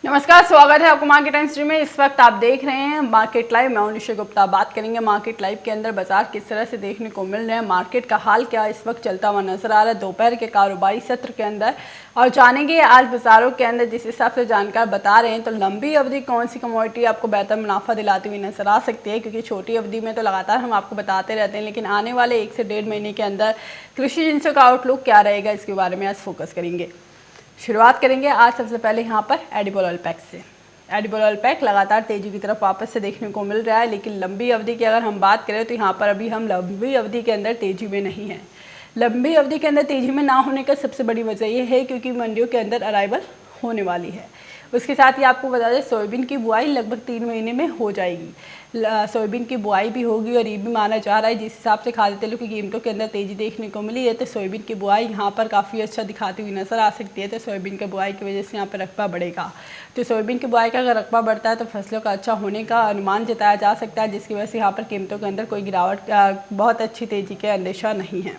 नमस्कार, स्वागत है आपको मार्केट टाइम्स में। इस वक्त आप देख रहे हैं मार्केट लाइव। मैं निशा गुप्ता बात करेंगे मार्केट लाइव के अंदर बाजार किस तरह से देखने को मिल रहे हैं, मार्केट का हाल क्या इस वक्त चलता हुआ नजर आ रहा है दोपहर के कारोबारी सत्र के अंदर, और जानेंगे आज बाजारों के अंदर जिस हिसाब से जानकार बता रहे हैं तो लंबी अवधि कौन सी कमोडिटी आपको बेहतर मुनाफा दिलाती हुई नजर आ सकती है। क्योंकि छोटी अवधि में तो लगातार हम आपको बताते रहते हैं, लेकिन आने वाले 1 से 1.5 महीने के अंदर कृषि जिनसों का आउटलुक क्या रहेगा, इसके बारे में आज फोकस करेंगे। शुरुआत करेंगे आज सबसे पहले यहाँ पर एडिबल ऑयल पैक से। एडिबल ऑयल पैक लगातार तेजी की तरफ वापस से देखने को मिल रहा है, लेकिन लंबी अवधि की अगर हम बात करें तो यहाँ पर अभी हम लंबी अवधि के अंदर तेजी में नहीं है। लंबी अवधि के अंदर तेजी में ना होने का सबसे बड़ी वजह ये है क्योंकि मंडियों के अंदर अराइवल होने वाली है। उसके साथ ही आपको बता दें सोयाबीन की बुआई लगभग 3 महीने में हो जाएगी। सोयाबीन की बुआई भी होगी और ये भी माना जा रहा है जिस हिसाब से खाद्य तेलों की कीमतों के अंदर तेज़ी देखने को मिली है तो सोयाबीन की बुआई यहाँ पर काफ़ी अच्छा दिखाती हुई नज़र आ सकती है। तो सोयाबीन की बुआई की वजह से यहाँ पर रकबा बढ़ेगा। तो सोयाबीन की बुआई का अगर रकबा बढ़ता है तो फसलों का अच्छा होने का अनुमान जताया जा सकता है, जिसकी वजह से यहाँ पर कीमतों के अंदर कोई गिरावट बहुत अच्छी तेज़ी का अंदेशा नहीं है।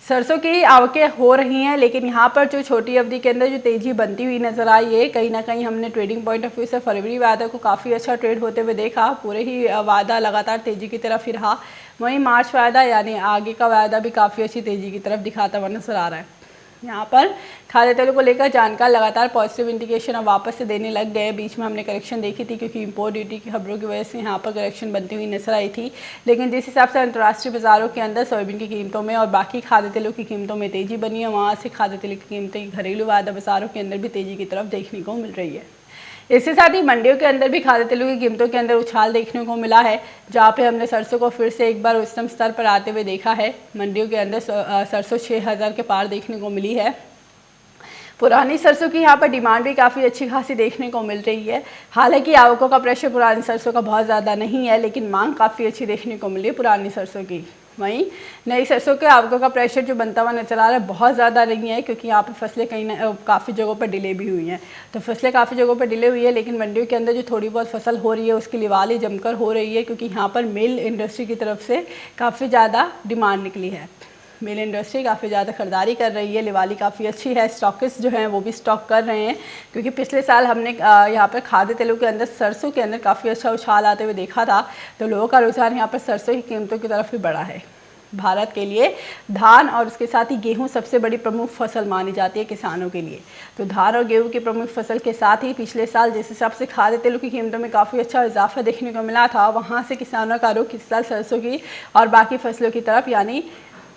सरसों की आवकें हो रही हैं, लेकिन यहाँ पर जो छोटी अवधि के अंदर जो तेज़ी बनती हुई नज़र आई है, कहीं ना कहीं हमने ट्रेडिंग पॉइंट ऑफ व्यू से फरवरी वायदा को काफ़ी अच्छा ट्रेड होते हुए देखा। पूरे ही वायदा लगातार तेज़ी की तरफ ही रहा। वहीं मार्च वायदा यानी आगे का वायदा भी काफ़ी अच्छी तेज़ी की तरफ दिखाता हुआ नजर आ रहा है। यहाँ पर खाद्य तेलों को लेकर जानकार लगातार पॉजिटिव इंडिकेशन अब वापस से देने लग गए। बीच में हमने करेक्शन देखी थी क्योंकि इंपोर्ट ड्यूटी की खबरों की वजह से यहाँ पर करेक्शन बनती हुई नजर आई थी, लेकिन जिस हिसाब से अंतर्राष्ट्रीय बाजारों के अंदर सोयाबीन की कीमतों में और बाकी खाद्य तेलों की कीमतों में तेज़ी बनी है, वहाँ से खाद्य तेलों की कीमतें घरेलू वायदा बाजारों के अंदर भी तेज़ी की तरफ देखने को मिल रही है। इसके साथ ही मंडियों के अंदर भी खाद्य तेलों की कीमतों के अंदर उछाल देखने को मिला है, जहाँ पे हमने सरसों को फिर से एक बार उच्चतम स्तर पर आते हुए देखा है। मंडियों के अंदर सरसों 6000 के पार देखने को मिली है। पुरानी सरसों की यहाँ पर डिमांड भी काफ़ी अच्छी खासी देखने को मिल रही है। हालांकि आवकों का प्रेशर पुरानी सरसों का बहुत ज़्यादा नहीं है, लेकिन मांग काफ़ी अच्छी देखने को मिली है पुरानी सरसों की। वहीं नई सरसों के आवकों का प्रेशर जो बनता हुआ नजर आ रहा है बहुत ज़्यादा नहीं है, क्योंकि यहाँ पर फसलें कहीं ना काफ़ी जगहों पर डिले भी हुई हैं। तो फसलें काफ़ी जगहों पर डिले हुई है, लेकिन मंडियों के अंदर जो थोड़ी बहुत फसल हो रही है उसकी लिवाली जमकर हो रही है, क्योंकि यहाँ पर मिल इंडस्ट्री की तरफ से काफ़ी ज़्यादा डिमांड निकली है। मिल इंडस्ट्री काफ़ी ज़्यादा खरीदारी कर रही है, लिवाली काफ़ी अच्छी है। स्टॉकिस्ट जो हैं वो भी स्टॉक कर रहे हैं, क्योंकि पिछले साल हमने यहाँ पर खाद्य तेलों के अंदर सरसों के अंदर काफ़ी अच्छा उछाल आते हुए देखा था। तो लोगों का रुझान यहाँ पर सरसों की कीमतों की तरफ भी बढ़ा है। भारत के लिए धान और उसके साथ ही गेहूं सबसे बड़ी प्रमुख फसल मानी जाती है किसानों के लिए। तो धान और गेहूं की प्रमुख फसल के साथ ही पिछले साल जिस हिसाब से खाद्य तेलों की कीमतों में काफ़ी अच्छा इजाफा देखने को मिला था, वहाँ से किसानों का रुख इस साल सरसों की और बाकी फसलों की तरफ यानी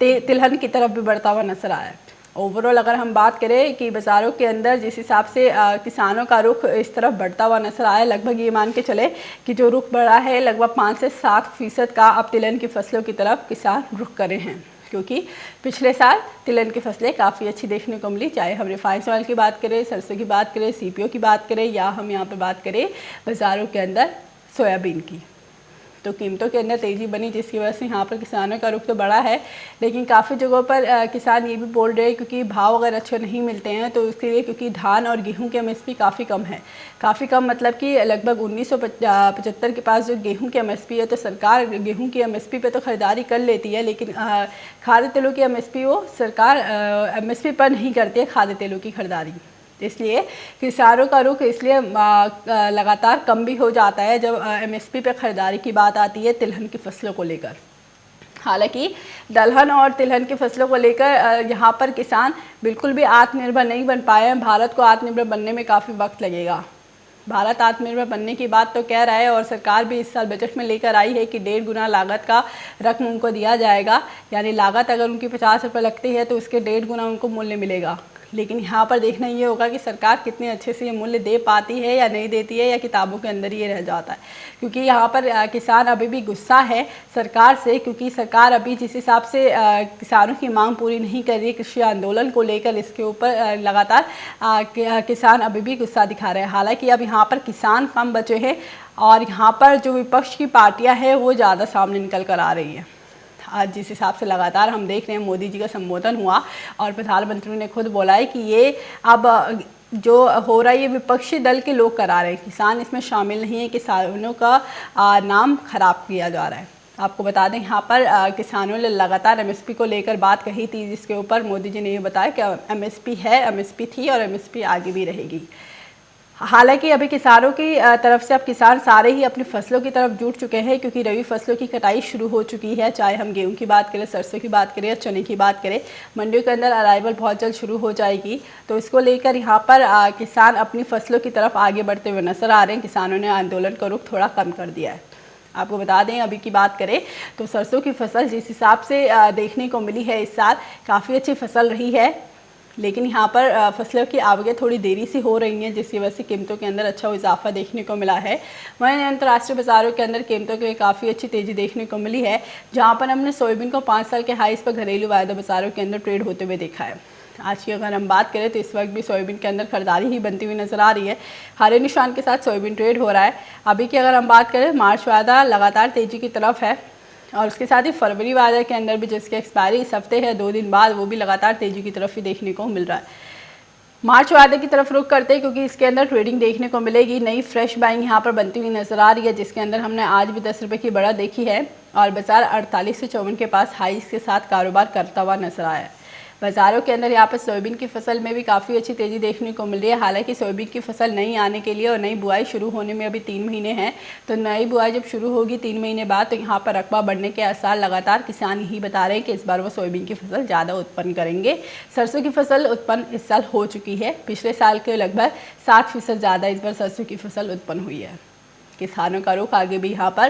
तिलहन की तरफ भी बढ़ता हुआ नजर आया है। ओवरऑल अगर हम बात करें कि बाज़ारों के अंदर जिस हिसाब से किसानों का रुख इस तरफ बढ़ता हुआ नजर आया, लगभग ये मान के चले कि जो रुख बढ़ा है लगभग 5 से 7% का अब तिलहन की फसलों की तरफ किसान रुख करे हैं, क्योंकि पिछले साल तिलहन की फसलें काफ़ी अच्छी देखने को मिली। चाहे हम रिफाइंड ऑयल की बात करें, सरसों की बात करें, CPO की बात करें, या हम यहाँ पर बात करें बाज़ारों के अंदर सोयाबीन की। तो कीमतों के अंदर तेज़ी बनी, जिसकी वजह से यहाँ पर किसानों का रुख तो बढ़ा है, लेकिन काफ़ी जगहों पर किसान ये भी बोल रहे हैं क्योंकि भाव अगर अच्छे नहीं मिलते हैं तो उसके लिए, क्योंकि धान और गेहूं की MSP काफ़ी कम है। काफ़ी कम मतलब कि लगभग 1975 के पास जो गेहूं की MSP है, तो सरकार गेहूं की MSP पे तो ख़रीदारी कर लेती है, लेकिन खाद्य तेलों की MSP वो सरकार MSP पर नहीं करती है खाद्य तेलों की खरीदारी। इसलिए किसानों का रुख इसलिए लगातार कम भी हो जाता है जब MSP पे ख़रीदारी की बात आती है तिलहन की फसलों को लेकर। हालांकि दलहन और तिलहन की फसलों को लेकर यहाँ पर किसान बिल्कुल भी आत्मनिर्भर नहीं बन पाए हैं। भारत को आत्मनिर्भर बनने में काफ़ी वक्त लगेगा। भारत आत्मनिर्भर बनने की बात तो कह रहा है और सरकार भी इस साल बजट में लेकर आई है कि 1.5 गुना लागत का रकम उनको दिया जाएगा, यानी लागत अगर उनकी 50 रुपये लगती है तो उसके 1.5 गुना उनको मूल्य मिलेगा। लेकिन यहाँ पर देखना ये होगा कि सरकार कितने अच्छे से ये मूल्य दे पाती है या नहीं देती है, या किताबों के अंदर ही ये रह जाता है। क्योंकि यहाँ पर किसान अभी भी गुस्सा है सरकार से, क्योंकि सरकार अभी जिस हिसाब से किसानों की मांग पूरी नहीं कर रही कृषि आंदोलन को लेकर, इसके ऊपर लगातार किसान अभी भी गुस्सा दिखा रहे हैं। हालांकि अब यहाँ पर किसान कम बचे हैं और यहाँ पर जो विपक्ष की पार्टियाँ हैं वो ज़्यादा सामने निकल कर आ रही हैं। आज जिस हिसाब से लगातार हम देख रहे हैं, मोदी जी का संबोधन हुआ और प्रधानमंत्री ने खुद बोला है कि ये अब जो हो रहा है ये विपक्षी दल के लोग करा रहे हैं, किसान इसमें शामिल नहीं है, किसानों का नाम खराब किया जा रहा है। आपको बता दें यहाँ पर किसानों ने लगातार MSP को लेकर बात कही थी, जिसके ऊपर मोदी जी ने ये बताया कि MSP है, MSP थी और MSP आगे भी रहेगी। हालांकि अभी किसानों की तरफ से अब किसान सारे ही अपनी फसलों की तरफ जुट चुके हैं, क्योंकि रबी फसलों की कटाई शुरू हो चुकी है। चाहे हम गेहूं की बात करें, सरसों की बात करें या चने की बात करें, मंडियों के अंदर अराइवल बहुत जल्द शुरू हो जाएगी। तो इसको लेकर यहाँ पर किसान अपनी फसलों की तरफ आगे बढ़ते हुए नजर आ रहे हैं। किसानों ने आंदोलन का रुख थोड़ा कम कर दिया है। आपको बता दें, अभी की बात करें तो सरसों की फसल जिस हिसाब से देखने को मिली है इस साल काफ़ी अच्छी फसल रही है, लेकिन यहाँ पर फसलों की आवकें थोड़ी देरी से हो रही हैं, जिसकी वजह से कीमतों के अंदर अच्छा इजाफा देखने को मिला है। वहीं अंतर्राष्ट्रीय बाजारों के अंदर कीमतों की काफ़ी अच्छी तेज़ी देखने को मिली है, जहाँ पर हमने सोयाबीन को 5 साल के हाईस पर घरेलू वायदा बाजारों के अंदर ट्रेड होते हुए देखा है। आज की अगर हम बात करें तो इस वक्त भी सोयाबीन के अंदर खरीदारी ही बनती हुई नजर आ रही है। हरे निशान के साथ सोयाबीन ट्रेड हो रहा है। अभी की अगर हम बात करें, मार्च वायदा लगातार तेज़ी की तरफ है, और उसके साथ ही फरवरी वायदा के अंदर भी जिसकी एक्सपायरी इस हफ्ते है 2 दिन बाद, वो भी लगातार तेज़ी की तरफ ही देखने को मिल रहा है। मार्च वायदे की तरफ रुख करते हैं, क्योंकि इसके अंदर ट्रेडिंग देखने को मिलेगी। नई फ्रेश बाइंग यहाँ पर बनती हुई नजर आ रही है, जिसके अंदर हमने आज भी 10 रुपये की बढ़त देखी है, और बाजार 48 से 54 के पास हाईस के साथ कारोबार करता हुआ नजर आया है। बाज़ारों के अंदर यहाँ पर सोयाबीन की फसल में भी काफ़ी अच्छी तेज़ी देखने को मिल रही है। हालांकि सोयाबीन की फसल नई आने के लिए और नई बुआई शुरू होने में अभी 3 महीने हैं, तो नई बुआई जब शुरू होगी 3 महीने बाद, तो यहाँ पर रकबा बढ़ने के आसार लगातार किसान यही बता रहे हैं कि इस बार वो सोयाबीन की फसल ज़्यादा उत्पन्न करेंगे। सरसों की फसल उत्पन्न इस साल हो चुकी है, पिछले साल के लगभग 60% ज़्यादा इस बार सरसों की फसल उत्पन्न हुई है। किसानों का रुख आगे भी यहाँ पर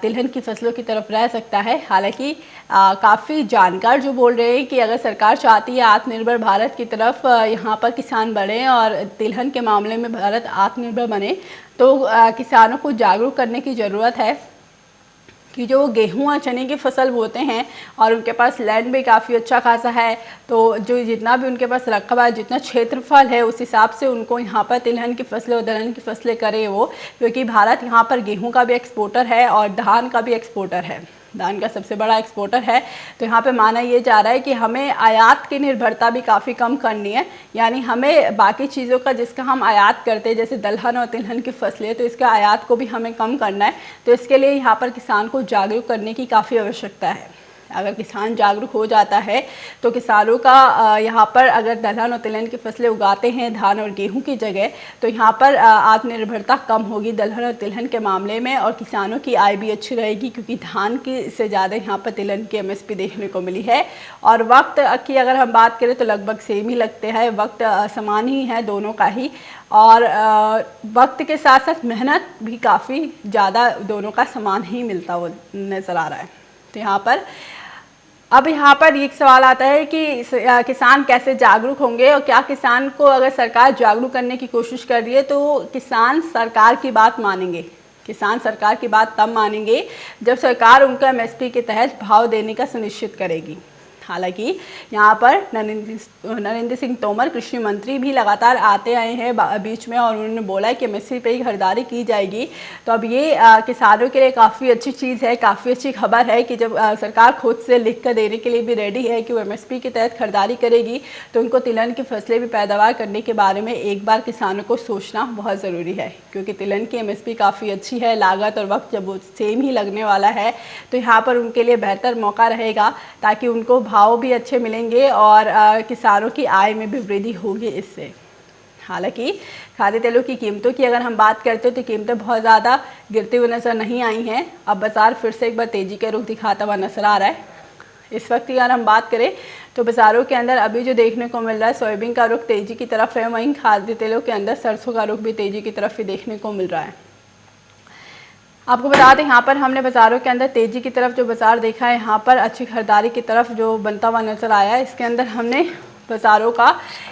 तिलहन की फसलों की तरफ रह सकता है। हालांकि काफ़ी जानकार जो बोल रहे हैं कि अगर सरकार चाहती है आत्मनिर्भर भारत की तरफ यहाँ पर किसान बढ़े और तिलहन के मामले में भारत आत्मनिर्भर बने, तो किसानों को जागरूक करने की ज़रूरत है कि जो गेहूं और चने की फसल बोते हैं और उनके पास लैंड भी काफ़ी अच्छा खासा है, तो जो जितना भी उनके पास रकबा है, जितना क्षेत्रफल है, उस हिसाब से उनको यहाँ पर तिलहन की फसलें और दलहन की फसलें करें वो, क्योंकि भारत यहाँ पर गेहूं का भी एक्सपोर्टर है और धान का भी एक्सपोर्टर है। धान का सबसे बड़ा एक्सपोर्टर है। तो यहाँ पे माना ये जा रहा है कि हमें आयात की निर्भरता भी काफ़ी कम करनी है, यानी हमें बाकी चीज़ों का जिसका हम आयात करते हैं, जैसे दलहन और तिलहन की फसलें, तो इसके आयात को भी हमें कम करना है। तो इसके लिए यहाँ पर किसान को जागरूक करने की काफ़ी आवश्यकता है। अगर किसान जागरूक हो जाता है तो किसानों का यहाँ पर अगर दलहन और तिलहन की फसलें उगाते हैं धान और गेहूं की जगह, तो यहाँ पर आत्मनिर्भरता कम होगी दलहन और तिलहन के मामले में, और किसानों की आय भी अच्छी रहेगी, क्योंकि धान की से ज़्यादा यहाँ पर तिलहन की MSP देखने को मिली है। और वक्त की अगर हम बात करें तो लगभग सेम ही लगते हैं, वक्त समान ही है दोनों का ही, और वक्त के साथ साथ मेहनत भी काफ़ी ज़्यादा दोनों का समान ही मिलता हुआ नज़र आ रहा है। तो यहाँ पर एक सवाल आता है कि किसान कैसे जागरूक होंगे, और क्या किसान को अगर सरकार जागरूक करने की कोशिश कर रही है तो किसान सरकार की बात मानेंगे। किसान सरकार की बात तब मानेंगे जब सरकार उनका MSP के तहत भाव देने का सुनिश्चित करेगी। हालांकि यहाँ पर नरेंद्र सिंह तोमर कृषि मंत्री भी लगातार आते आए हैं बीच में, और उन्होंने बोला है कि MSP पे ही खरीदारी की जाएगी। तो अब ये किसानों के लिए काफ़ी अच्छी चीज़ है, काफ़ी अच्छी खबर है कि जब सरकार खुद से लिख कर देने के लिए भी रेडी है कि वो MSP के तहत खरीदारी करेगी, तो उनको तिलहन की फसलें भी पैदावार करने के बारे में एक बार किसानों को सोचना बहुत ज़रूरी है, क्योंकि तिलहन की MSP काफ़ी अच्छी है। लागत और वक्त जब वो सेम ही लगने वाला है, तो यहाँ पर उनके लिए बेहतर मौका रहेगा, ताकि उनको भाव भी अच्छे मिलेंगे और किसानों की आय में भी वृद्धि होगी इससे। हालांकि खाद्य तेलों की कीमतों की अगर हम बात करते हैं तो कीमतें बहुत ज़्यादा गिरती हुई नज़र नहीं आई हैं। अब बाज़ार फिर से एक बार तेज़ी का रुख दिखाता हुआ नजर आ रहा है। इस वक्त अगर हम बात करें तो बाज़ारों के अंदर अभी जो देखने को मिल रहा है, सोयाबीन का रुख तेज़ी की तरफ है, वहीं खाद्य तेलों के अंदर सरसों का रुख भी तेज़ी की तरफ ही देखने को मिल रहा है। आपको बता दें, यहाँ पर हमने बाज़ारों के अंदर तेज़ी की तरफ जो बाज़ार देखा है, यहाँ पर अच्छी खरीदारी की तरफ जो बनता हुआ नज़र आया है। इसके अंदर हमने बाज़ारों का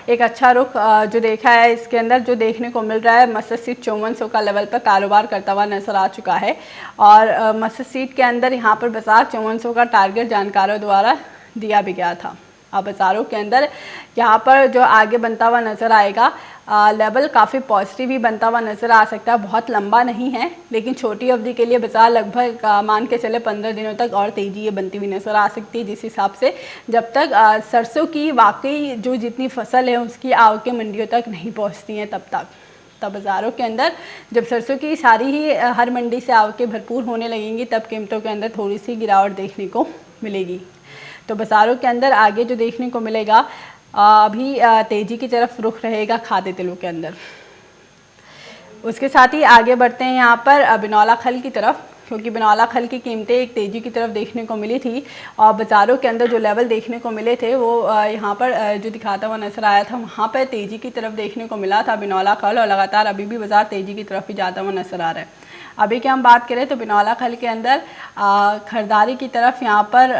एक अच्छा रुख जो देखा है, इसके अंदर जो देखने को मिल रहा है, मस्टर्ड सीड 5400 का लेवल पर कारोबार करता हुआ नज़र आ चुका है, और मस्टर्ड सीड के अंदर यहाँ पर बाज़ार 5400 का टारगेट जानकारों द्वारा दिया भी गया था। अब बाज़ारों के अंदर यहाँ पर जो आगे बनता हुआ नज़र आएगा लेवल काफ़ी पॉजिटिव ही बनता हुआ नज़र आ सकता है। बहुत लंबा नहीं है, लेकिन छोटी अवधि के लिए बाज़ार लगभग मान के चले 15 दिनों तक और तेज़ी ये बनती हुई नज़र आ सकती है, जिस हिसाब से जब तक सरसों की वाकई जो जितनी फसल है उसकी आवकें मंडियों तक नहीं पहुँचती हैं तब बाज़ारों के अंदर जब सरसों की सारी ही हर मंडी से आवकें भरपूर होने लगेंगी, तब कीमतों के अंदर थोड़ी सी गिरावट देखने को मिलेगी। तो बाज़ारों के अंदर आगे जो देखने को मिलेगा अभी तेज़ी की तरफ रुख रहेगा खाद्य तेलों के अंदर। उसके साथ ही आगे बढ़ते हैं यहाँ पर बिनौला खल की तरफ, क्योंकि बिनौला खल की कीमतें एक तेज़ी की तरफ देखने को मिली थी और बाज़ारों के अंदर जो लेवल देखने को मिले थे वो यहाँ पर जो दिखाता हुआ नज़र आया था, वहाँ पर तेज़ी की तरफ देखने को मिला था बिनौला खल, और लगातार अभी भी बाज़ार तेज़ी की तरफ ही जाता हुआ नज़र आ रहा है। अभी की हम बात करें तो बिनौला खल के अंदर खरीदारी की तरफ यहाँ पर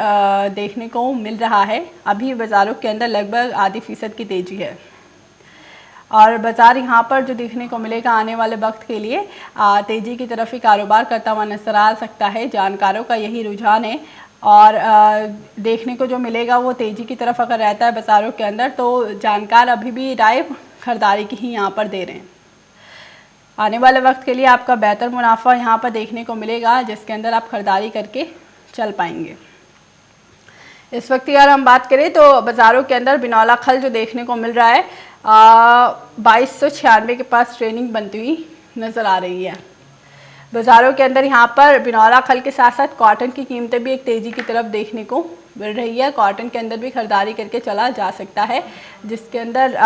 देखने को मिल रहा है। अभी बाज़ारों के अंदर लगभग आधी फीसद की तेज़ी है और बाज़ार यहाँ पर जो देखने को मिलेगा आने वाले वक्त के लिए तेज़ी की तरफ ही कारोबार करता हुआ नज़र आ सकता है। जानकारों का यही रुझान है और देखने को जो मिलेगा वो तेज़ी की तरफ अगर रहता है बाज़ारों के अंदर, तो जानकार अभी भी राय खरीदारी की ही यहाँ पर दे रहे हैं। आने वाले वक्त के लिए आपका बेहतर मुनाफा यहाँ पर देखने को मिलेगा, जिसके अंदर आप खरीदारी करके चल पाएंगे। इस वक्त अगर हम बात करें तो बाज़ारों के अंदर बिनौला खल जो देखने को मिल रहा है 2296 के पास ट्रेनिंग बनती हुई नज़र आ रही है। बाज़ारों के अंदर यहाँ पर बिनौला खल के साथ साथ कॉटन की कीमतें भी एक तेज़ी की तरफ देखने को मिल रही है। कॉटन के अंदर भी खरीदारी करके चला जा सकता है, जिसके अंदर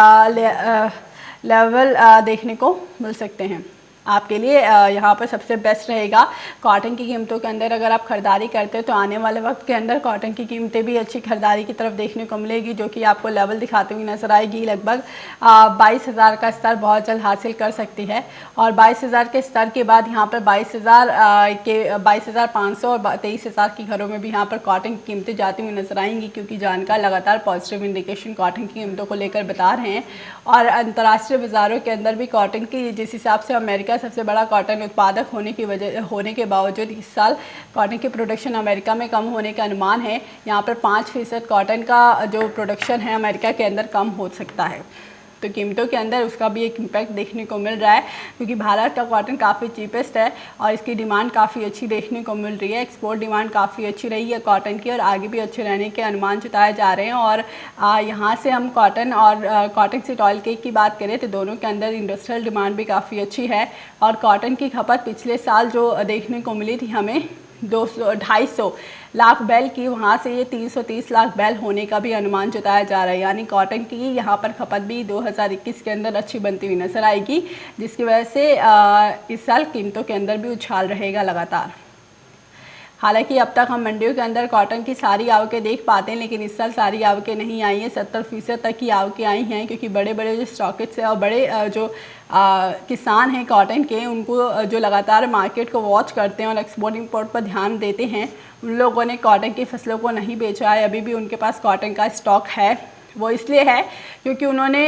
लेवल देखने को मिल सकते हैं। आपके लिए यहाँ पर सबसे बेस्ट रहेगा कॉटन की कीमतों के अंदर अगर आप ख़रीदारी करते हो तो आने वाले वक्त के अंदर कॉटन की कीमतें भी अच्छी खरीदारी की तरफ देखने को मिलेगी, जो कि आपको लेवल दिखाते हुए नज़र आएगी। लगभग 22,000 का स्तर बहुत जल्द हासिल कर सकती है और 22,000 के स्तर के बाद यहाँ पर 22,500 और 23,000 की घरों में भी यहाँ पर कॉटन की कीमतें जाती हुई नज़र आएंगी, क्योंकि जानकार लगातार पॉजिटिव इंडिकेशन कॉटन की कीमतों को लेकर बता रहे हैं। और अंतर्राष्ट्रीय बाज़ारों के अंदर भी कॉटन की, जिस हिसाब से अमेरिका सबसे बड़ा कॉटन उत्पादक होने के बावजूद इस साल कॉटन की प्रोडक्शन अमेरिका में कम होने का अनुमान है। यहाँ पर 5% कॉटन का जो प्रोडक्शन है अमेरिका के अंदर कम हो सकता है, तो कीमतों के अंदर उसका भी एक इम्पैक्ट देखने को मिल रहा है, क्योंकि भारत का कॉटन काफ़ी चीपेस्ट है और इसकी डिमांड काफ़ी अच्छी देखने को मिल रही है। एक्सपोर्ट डिमांड काफ़ी अच्छी रही है कॉटन की और आगे भी अच्छे रहने के अनुमान जताए जा रहे हैं। और यहाँ से हम कॉटन और कॉटन सीड ऑयल केक की बात करें तो दोनों के अंदर इंडस्ट्रियल डिमांड भी काफ़ी अच्छी है और कॉटन की खपत पिछले साल जो देखने को मिली थी हमें 250 लाख बैल की, वहाँ से ये 330 लाख बैल होने का भी अनुमान जताया जा रहा है। यानी कॉटन की यहाँ पर खपत भी 2021 के अंदर अच्छी बनती हुई नज़र आएगी, जिसकी वजह से इस साल कीमतों के अंदर भी उछाल रहेगा लगातार। हालांकि अब तक हम मंडियों के अंदर कॉटन की सारी आवकें देख पाते हैं, लेकिन इस साल सारी आवकें नहीं आई हैं। 70% तक की आवकें आई हैं, क्योंकि बड़े बड़े जो स्टॉकिस्ट हैं और बड़े जो किसान हैं कॉटन के, उनको जो लगातार मार्केट को वॉच करते हैं और एक्सपोर्ट इंपोर्ट पर ध्यान देते हैं, उन लोगों ने कॉटन की फसलों को नहीं बेचा है। अभी भी उनके पास कॉटन का स्टॉक है। वो इसलिए है क्योंकि उन्होंने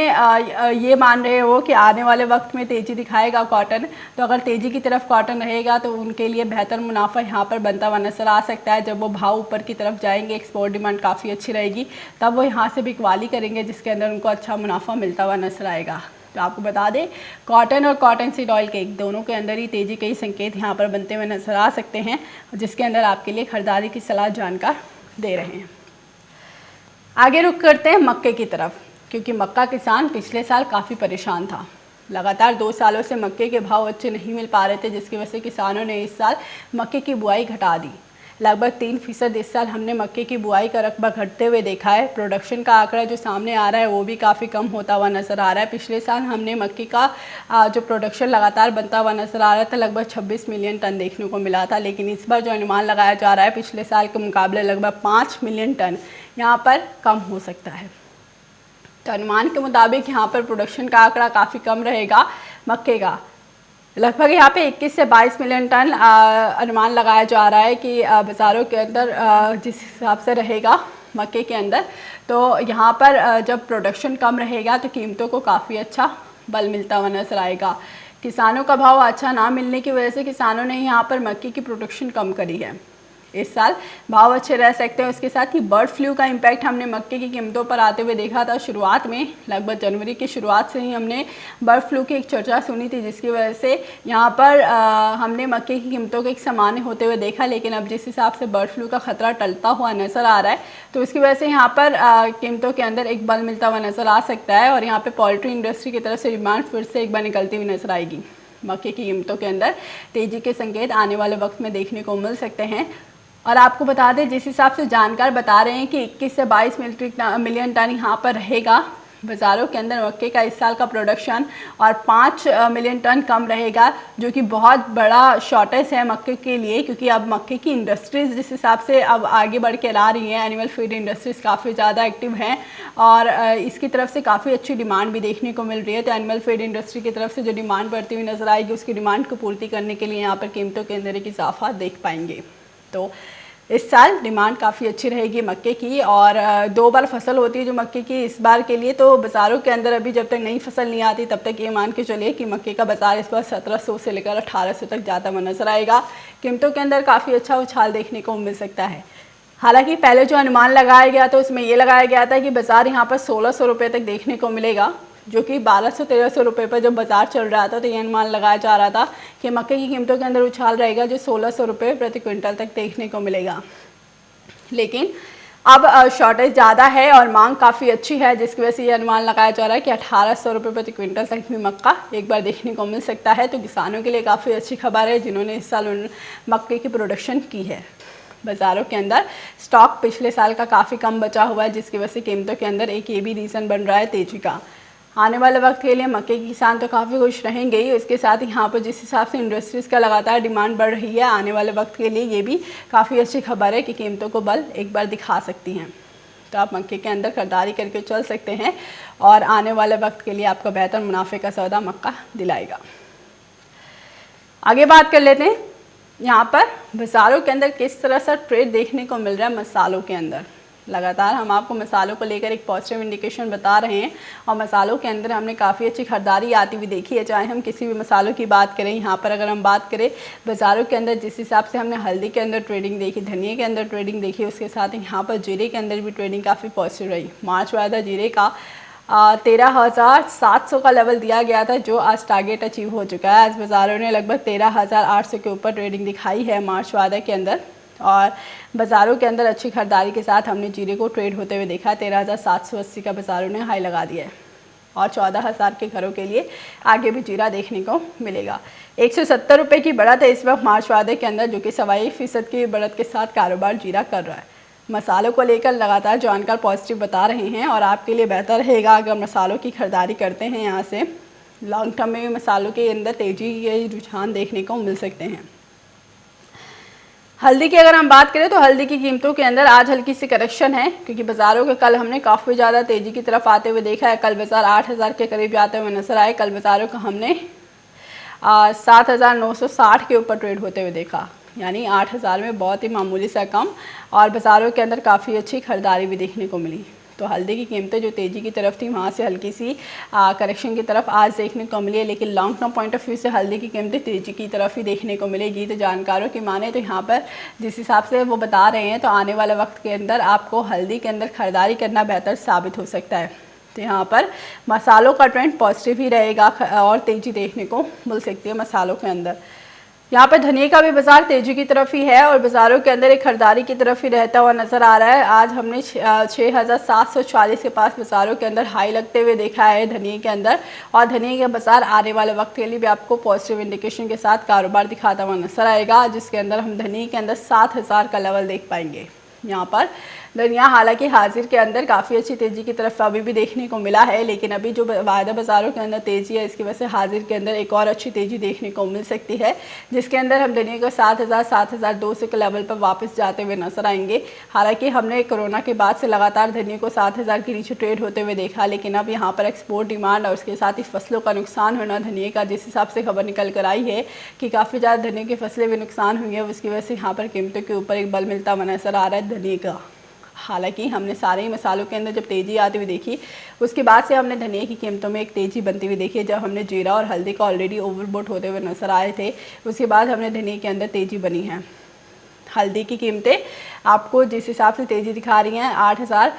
ये मान रहे हो कि आने वाले वक्त में तेज़ी दिखाएगा कॉटन, तो अगर तेज़ी की तरफ कॉटन रहेगा तो उनके लिए बेहतर मुनाफा यहाँ पर बनता हुआ नज़र आ सकता है। जब वो भाव ऊपर की तरफ जाएंगे, एक्सपोर्ट डिमांड काफ़ी अच्छी रहेगी, तब वो यहाँ से बिकवाली करेंगे, जिसके अंदर उनको अच्छा मुनाफा मिलता हुआ नज़र आएगा। तो आपको बता दें कॉटन और कॉटन सीड ऑयल केक दोनों के अंदर ही तेज़ी के ही संकेत यहाँ पर बनते हुए नज़र आ सकते हैं, जिसके अंदर आपके लिए खरीदारी की सलाह जानकार दे रहे हैं। आगे रुख करते हैं मक्के की तरफ, क्योंकि मक्का किसान पिछले साल काफ़ी परेशान था। लगातार 2 सालों से मक्के के भाव अच्छे नहीं मिल पा रहे थे, जिसकी वजह से किसानों ने इस साल मक्के की बुआई घटा दी। लगभग 3% इस साल हमने मक्के की बुआई का रकबा घटते हुए देखा है। प्रोडक्शन का आंकड़ा जो सामने आ रहा है वो भी काफ़ी कम होता हुआ नज़र आ रहा है। पिछले साल हमने मक्के का जो प्रोडक्शन लगातार बनता हुआ नज़र आ रहा था, लगभग 26 मिलियन टन देखने को मिला था, लेकिन इस बार जो अनुमान लगाया जा रहा है पिछले साल के मुकाबले लगभग 5 मिलियन टन यहाँ पर कम हो सकता है। तो अनुमान के मुताबिक यहाँ पर प्रोडक्शन का आंकड़ा काफ़ी कम रहेगा मक्के का। लगभग यहाँ पे 21 से 22 मिलियन टन अनुमान लगाया जा रहा है कि बाज़ारों के अंदर जिस हिसाब से रहेगा मक्के के अंदर, तो यहाँ पर जब प्रोडक्शन कम रहेगा तो कीमतों को काफ़ी अच्छा बल मिलता हुआ नजर आएगा। किसानों का भाव अच्छा ना मिलने की वजह से किसानों ने यहाँ पर मक्के की प्रोडक्शन कम करी है। इस साल भाव अच्छे रह सकते हैं। उसके साथ ही बर्ड फ्लू का इम्पैक्ट हमने मक्के की कीमतों पर आते हुए देखा था। शुरुआत में लगभग जनवरी की शुरुआत से ही हमने बर्ड फ्लू की एक चर्चा सुनी थी, जिसकी वजह से यहाँ पर हमने मक्के की कीमतों को एक सामान्य होते हुए देखा। लेकिन अब जिस हिसाब से बर्ड फ्लू का खतरा टलता हुआ नज़र आ रहा है, तो उसकी वजह से यहाँ पर कीमतों के अंदर एक बल मिलता हुआ नज़र आ सकता है और यहाँ पर पोल्ट्री इंडस्ट्री की तरफ से डिमांड फिर से एक बार निकलती हुई नजर आएगी। मक्के की कीमतों के अंदर तेज़ी के संकेत आने वाले वक्त में देखने को मिल सकते हैं। और आपको बता दें, जिस हिसाब से जानकार बता रहे हैं कि 21 से 22 मिलियन टन यहाँ पर रहेगा बाज़ारों के अंदर मक्के का इस साल का प्रोडक्शन और 5 मिलियन टन कम रहेगा, जो कि बहुत बड़ा शॉर्टेज है मक्के के लिए, क्योंकि अब मक्के की इंडस्ट्रीज़ जिस हिसाब से अब आगे बढ़ के ला रही हैं, एनिमल फीड इंडस्ट्रीज़ काफ़ी ज़्यादा एक्टिव हैं और इसकी तरफ से काफ़ी अच्छी डिमांड भी देखने को मिल रही है। तो एनिमल फीड इंडस्ट्री की तरफ से जो डिमांड बढ़ती हुई नज़र आएगी, उसकी डिमांड को पूर्ति करने के लिए यहाँ पर कीमतों के अंदर एक इजाफा देख पाएंगे। तो इस साल डिमांड काफ़ी अच्छी रहेगी मक्के की, और 2 बार फसल होती है जो मक्के की इस बार के लिए। तो बाज़ारों के अंदर अभी जब तक नई फसल नहीं आती तब तक ये मान के चलिए कि मक्के का बाज़ार इस बार 1700 से लेकर 1800 तक जाता हुआ नजर आएगा। कीमतों के अंदर काफ़ी अच्छा उछाल देखने को मिल सकता है। हालांकि पहले जो अनुमान लगाया गया था उसमें ये लगाया गया था कि बाज़ार यहाँ पर 1600 रुपये तक देखने को मिलेगा, जो कि 1200-1300 रुपये पर जब बाज़ार चल रहा था तो ये अनुमान लगाया जा रहा था कि मक्के की कीमतों के अंदर उछाल रहेगा जो 1600 रुपये प्रति क्विंटल तक देखने को मिलेगा। लेकिन अब शॉर्टेज ज़्यादा है और मांग काफ़ी अच्छी है, जिसकी वजह से ये अनुमान लगाया जा रहा है कि 1800 रुपये प्रति क्विंटल तक भी मक्का एक बार देखने को मिल सकता है। तो किसानों के लिए काफ़ी अच्छी खबर है जिन्होंने इस साल मक्के की प्रोडक्शन की है। बाज़ारों के अंदर स्टॉक पिछले साल का काफ़ी कम बचा हुआ है, जिसकी वजह से कीमतों के अंदर एक ये भी रीज़न बन रहा है तेज़ी का। आने वाले वक्त के लिए मक्के के किसान तो काफ़ी खुश रहेंगे ही, उसके साथ ही यहाँ पर जिस हिसाब से इंडस्ट्रीज़ का लगातार डिमांड बढ़ रही है, आने वाले वक्त के लिए ये भी काफ़ी अच्छी खबर है कि कीमतों को बल एक बार दिखा सकती हैं। तो आप मक्के के अंदर खरीदारी करके चल सकते हैं और आने वाले वक्त के लिए आपको बेहतर मुनाफे का सौदा मक्का दिलाएगा। आगे बात कर लेते हैं यहाँ पर बाज़ारों के अंदर किस तरह से ट्रेड देखने को मिल रहा है मसालों के अंदर। लगातार हम आपको मसालों को लेकर एक पॉजिटिव इंडिकेशन बता रहे हैं और मसालों के अंदर हमने काफ़ी अच्छी खरीदारी आती हुई देखी है, चाहे हम किसी भी मसालों की बात करें। यहाँ पर अगर हम बात करें बाज़ारों के अंदर, जिस हिसाब से हमने हल्दी के अंदर ट्रेडिंग देखी, धनिया के अंदर ट्रेडिंग देखी, उसके साथ ही यहाँ पर जीरे के अंदर भी ट्रेडिंग काफ़ी पॉजिटिव रही। मार्च वायदा जीरे का 13,700 का लेवल दिया गया था, जो आज टारगेट अचीव हो चुका है। आज बाज़ारों ने लगभग 13,800 के ऊपर ट्रेडिंग दिखाई है मार्च वायदा के अंदर, और बाज़ारों के अंदर अच्छी खरीदारी के साथ हमने जीरे को ट्रेड होते हुए देखा। 13,780 का बाज़ारों ने हाई लगा दिया है और 14,000 के घरों के लिए आगे भी जीरा देखने को मिलेगा। 170 रुपये की बढ़त है इस वक्त मार्च वायदे के अंदर, जो कि 2.25% की बढ़त के साथ कारोबार जीरा कर रहा है। मसालों को लेकर लगातार जानकार पॉजिटिव बता रहे हैं और आपके लिए बेहतर रहेगा अगर मसालों की खरीदारी करते हैं। यहाँ से लॉन्ग टर्म में भी मसालों के अंदर तेज़ी के रुझान देखने को मिल सकते हैं। हल्दी की अगर हम बात करें तो हल्दी की कीमतों के अंदर आज हल्की सी करेक्शन है, क्योंकि बाज़ारों के कल हमने काफ़ी ज़्यादा तेज़ी की तरफ आते हुए देखा है। कल बाज़ार 8,000 के करीब जाते हुए नजर आए। कल बाज़ारों का हमने 7,960 के ऊपर ट्रेड होते हुए देखा, यानी 8,000 में बहुत ही मामूली सा कम, और बाज़ारों के अंदर काफ़ी अच्छी खरीदारी भी देखने को मिली। तो हल्दी की कीमतें जो तेज़ी की तरफ थी वहाँ से हल्की सी करेक्शन की तरफ आज देखने को मिली है, लेकिन long term point of view से हल्दी की कीमतें तेज़ी की तरफ ही देखने को मिलेगी। तो जानकारों की माने तो यहाँ पर जिस हिसाब से वो बता रहे हैं, तो आने वाले वक्त के अंदर आपको हल्दी के अंदर खरीदारी करना बेहतर साबित हो सकता है। तो यहाँ पर मसालों का ट्रेंड पॉजिटिव ही रहेगा और तेज़ी देखने को मिल सकती है मसालों के अंदर। यहाँ पर धनिया का भी बाज़ार तेज़ी की तरफ ही है और बाज़ारों के अंदर एक खरीदारी की तरफ ही रहता हुआ नज़र आ रहा है। आज हमने 6,740 के पास बाज़ारों के अंदर हाई लगते हुए देखा है धनिया के अंदर, और धनिया का बाज़ार आने वाले वक्त के लिए भी आपको पॉजिटिव इंडिकेशन के साथ कारोबार दिखाता हुआ नज़र आएगा, जिसके अंदर हम धनिया के अंदर 7,000 का लेवल देख पाएंगे। यहाँ पर धनिया हालांकि हाजिर के अंदर काफ़ी अच्छी तेज़ी की तरफ अभी भी देखने को मिला है, लेकिन अभी जो वायदा बाज़ारों के अंदर तेज़ी है इसकी वजह से हाजिर के अंदर एक और अच्छी तेज़ी देखने को मिल सकती है, जिसके अंदर हम धनिया को 7,000 7,200 के लेवल पर वापस जाते हुए नजर आएंगे। हालांकि हमने कोरोना के बाद से लगातार धनिया को 7,000 के नीचे ट्रेड होते हुए देखा, लेकिन अब यहाँ पर एक्सपोर्ट डिमांड और उसके साथ ही फसलों का नुकसान होना धनिया का, जिस हिसाब से खबर निकल कर आई है कि काफ़ी ज़्यादा धनिया की फसलें भी नुकसान हुई है, उसकी वजह से यहाँ पर कीमतों के ऊपर एक बल मिलता हुआ नजर आ रहा है धनिया का। हालांकि हमने सारे ही मसालों के अंदर जब तेज़ी आती हुई देखी, उसके बाद से हमने धनिया की कीमतों में एक तेज़ी बनती हुई देखी। जब हमने जीरा और हल्दी का ऑलरेडी ओवरबोट होते हुए नजर आए थे, उसके बाद हमने धनिया के अंदर तेज़ी बनी है। हल्दी की कीमतें आपको जिस हिसाब से तेज़ी दिखा रही हैं, 8,000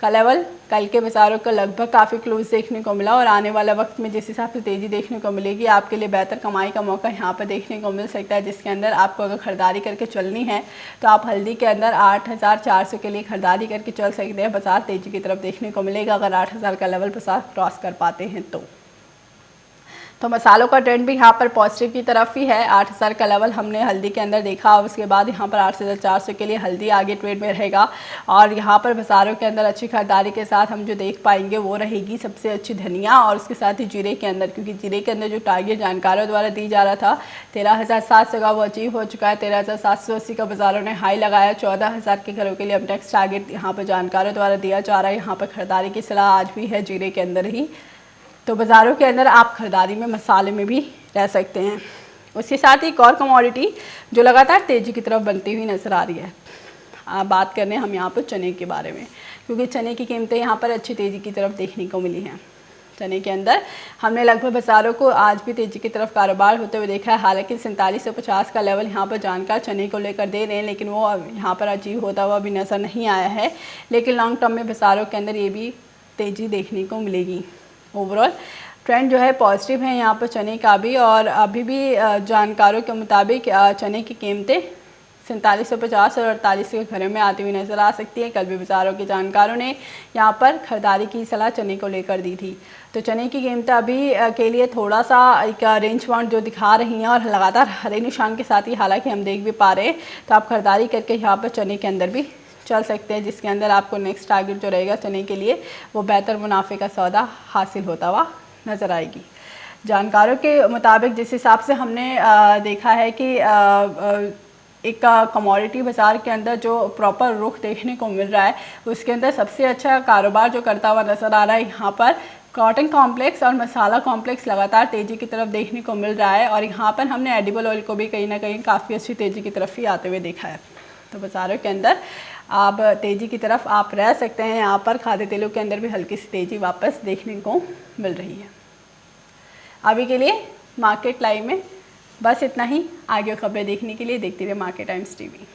का लेवल कल के बाज़ारों का लगभग काफ़ी क्लोज देखने को मिला, और आने वाला वक्त में जिस हिसाब से तेज़ी देखने को मिलेगी आपके लिए बेहतर कमाई का मौका यहाँ पर देखने को मिल सकता है, जिसके अंदर आपको अगर ख़रीदारी करके चलनी है तो आप हल्दी के अंदर 8,400 के लिए ख़रीदारी करके चल सकते हैं। बाज़ार तेज़ी की तरफ देखने को मिलेगा अगर 8,000 का लेवल बाज़ार क्रॉस कर पाते हैं तो। तो मसालों का ट्रेंड भी यहाँ पर पॉजिटिव की तरफ ही है। 8,000 का लेवल हमने हल्दी के अंदर देखा, उसके बाद यहाँ पर 8,400 के लिए हल्दी आगे ट्रेड में रहेगा। और यहाँ पर बाज़ारों के अंदर अच्छी खरीदारी के साथ हम जो देख पाएंगे वो रहेगी सबसे अच्छी धनिया और उसके साथ ही जीरे के अंदर, क्योंकि जीरे के अंदर जो टारगेट जानकारों द्वारा दी जा रहा था 13,700 का वो अचीव हो चुका है। 13,780 का बाज़ारों ने हाई लगाया। 14,000 के घरों के लिए अब नेक्स्ट टारगेट यहाँ पर जानकारों द्वारा दिया जा रहा है। यहाँ पर खरीदारी की सलाह आज भी है जीरे के अंदर ही। तो बाज़ारों के अंदर आप खरीदारी में मसाले में भी रह सकते हैं। उसके साथ ही एक और कमोडिटी जो लगातार तेज़ी की तरफ बनती हुई नज़र आ रही है। बात कर रहे हैं हम यहाँ पर चने के बारे में, क्योंकि चने की कीमतें यहाँ पर अच्छी तेज़ी की तरफ देखने को मिली हैं। चने के अंदर हमने लगभग बाज़ारों को आज भी तेज़ी की तरफ कारोबार होते हुए देखा है। हालांकि 4750 का लेवल यहाँ पर जानकार चने को लेकर दे रहे हैं, लेकिन वो यहाँ पर अचीव होता हुआ अभी नज़र नहीं आया है। लेकिन लॉन्ग टर्म में बाज़ारों के अंदर ये भी तेज़ी देखने को मिलेगी। ओवरऑल ट्रेंड जो है पॉजिटिव है यहाँ पर चने का भी, और अभी भी जानकारों के मुताबिक चने की कीमतें 4750 और 48 के घरों में आती हुई नज़र आ सकती है। कल भी बाज़ारों के जानकारों ने यहाँ पर खरीदारी की सलाह चने को लेकर दी थी। तो चने की कीमतें अभी के लिए थोड़ा सा एक रेंज बाउंड जो दिखा रही हैं और लगातार हरे निशान के साथ ही हालांकि हम देख भी पा रहे हैं। तो आप खरीदारी करके यहाँ पर चने के अंदर भी चल सकते हैं, जिसके अंदर आपको नेक्स्ट टारगेट जो रहेगा चने के लिए वो बेहतर मुनाफे का सौदा हासिल होता हुआ नज़र आएगी। जानकारों के मुताबिक जिस हिसाब से हमने देखा है कि एक कमोडिटी बाज़ार के अंदर जो प्रॉपर रुख देखने को मिल रहा है, उसके अंदर सबसे अच्छा कारोबार जो करता हुआ नज़र आ रहा है यहाँ पर कॉटन कॉम्प्लेक्स और मसाला कॉम्प्लेक्स लगातार तेज़ी की तरफ देखने को मिल रहा है। और यहाँ पर हमने एडिबल ऑयल को भी कहीं ना कहीं काफ़ी अच्छी तेज़ी की तरफ ही आते हुए देखा है। तो बाज़ारों के अंदर आप तेज़ी की तरफ आप रह सकते हैं। यहाँ पर खाद्य तेलों के अंदर भी हल्की सी तेज़ी वापस देखने को मिल रही है। अभी के लिए मार्केट लाइव में बस इतना ही। आगे खबरें देखने के लिए देखते रहिए मार्केट टाइम्स टीवी।